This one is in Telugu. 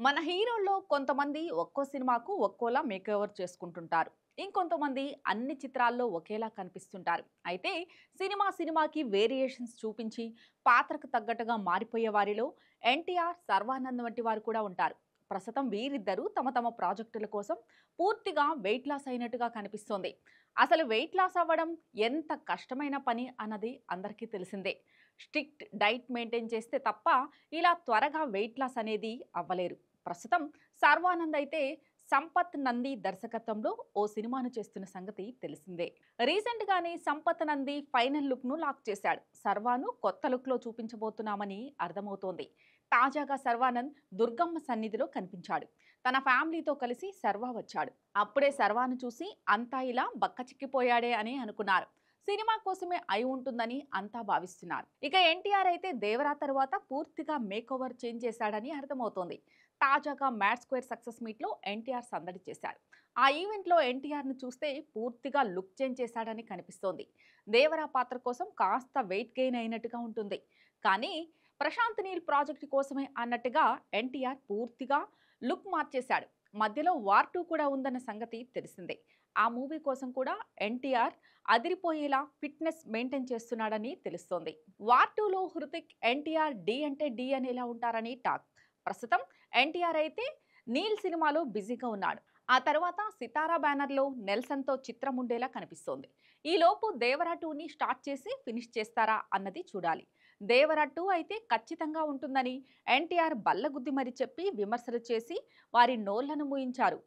మన హీరోల్లో కొంతమంది ఒక్కో సినిమాకు ఒక్కోలా మేకోవర్ చేసుకుంటుంటారు. ఇంకొంతమంది అన్ని చిత్రాల్లో ఒకేలా కనిపిస్తుంటారు. అయితే సినిమాకి వేరియేషన్స్ చూపించి పాత్రకు తగ్గట్టుగా మారిపోయే వారిలో ఎన్టీఆర్, సర్వానంద్ వంటి వారు కూడా ఉంటారు. ప్రస్తుతం వీరిద్దరూ తమ తమ ప్రాజెక్టుల కోసం పూర్తిగా వెయిట్ లాస్ అయినట్టుగా కనిపిస్తోంది. అసలు వెయిట్ లాస్ అవ్వడం ఎంత కష్టమైన పని అన్నది అందరికీ తెలిసిందే. స్ట్రిక్ట్ డైట్ మెయింటైన్ చేస్తే తప్ప ఇలా త్వరగా వెయిట్ లాస్ అనేది అవ్వలేరు. ప్రస్తుతం సర్వానంద్ అయితే సంపత్ నంది దర్శకత్వంలో ఓ సినిమాను చేస్తున్న సంగతి తెలిసిందే. రీసెంట్ గానే సంపత్ నంది ఫైనల్ లుక్ ను లాక్ చేశాడు. సర్వాను కొత్త లుక్ లో చూపించబోతున్నామని అర్థమవుతోంది. తాజాగా సర్వానంద్ దుర్గమ్మ సన్నిధిలో కనిపించాడు. తన ఫ్యామిలీతో కలిసి సర్వా వచ్చాడు. అప్పుడే సర్వాను చూసి అంతా ఇలా బక్కచిక్కిపోయాడే అని అనుకున్నారు. సినిమా కోసమే అయి ఉంటుందని అంతా భావిస్తున్నారు. ఇక ఎన్టీఆర్ అయితే దేవరా తర్వాత పూర్తిగా మేకోవర్ చేంజ్ చేశాడని అర్థమవుతోంది. తాజాగా మ్యాడ్ స్క్వేర్ సక్సెస్ మీట్లో ఎన్టీఆర్ సందడి చేశారు. ఆ ఈవెంట్లో ఎన్టీఆర్ను చూస్తే పూర్తిగా లుక్ చేంజ్ చేశాడని కనిపిస్తోంది. దేవరా పాత్ర కోసం కాస్త వెయిట్ గెయిన్ అయినట్టుగా ఉంటుంది. కానీ ప్రశాంత్ నీల్ ప్రాజెక్టు కోసమే అన్నట్టుగా ఎన్టీఆర్ పూర్తిగా లుక్ మార్చేశాడు. మధ్యలో వార్ 2 కూడా ఉందన్న సంగతి తెలిసిందే. ఆ మూవీ కోసం కూడా ఎన్టీఆర్ అదిరిపోయేలా ఫిట్నెస్ మెయింటైన్ చేస్తున్నాడని తెలుస్తోంది. వార్ 2లో హృతిక్, ఎన్టీఆర్ డి అంటే డి అనేలా ఉంటారని టాక్. ప్రస్తుతం ఎన్టీఆర్ అయితే నీల్ సినిమాలో బిజీగా ఉన్నాడు. ఆ తర్వాత సితారా బ్యానర్లో నెల్సన్తో చిత్రం ఉండేలా కనిపిస్తోంది. ఈలోపు దేవరా 2ని స్టార్ట్ చేసి ఫినిష్ చేస్తారా అన్నది చూడాలి. దేవరా 2 అయితే ఖచ్చితంగా ఉంటుందని ఎన్టీఆర్ బల్లగుద్ది మరి చెప్పి విమర్శలు చేసి వారి నోళ్లను మూయించారు.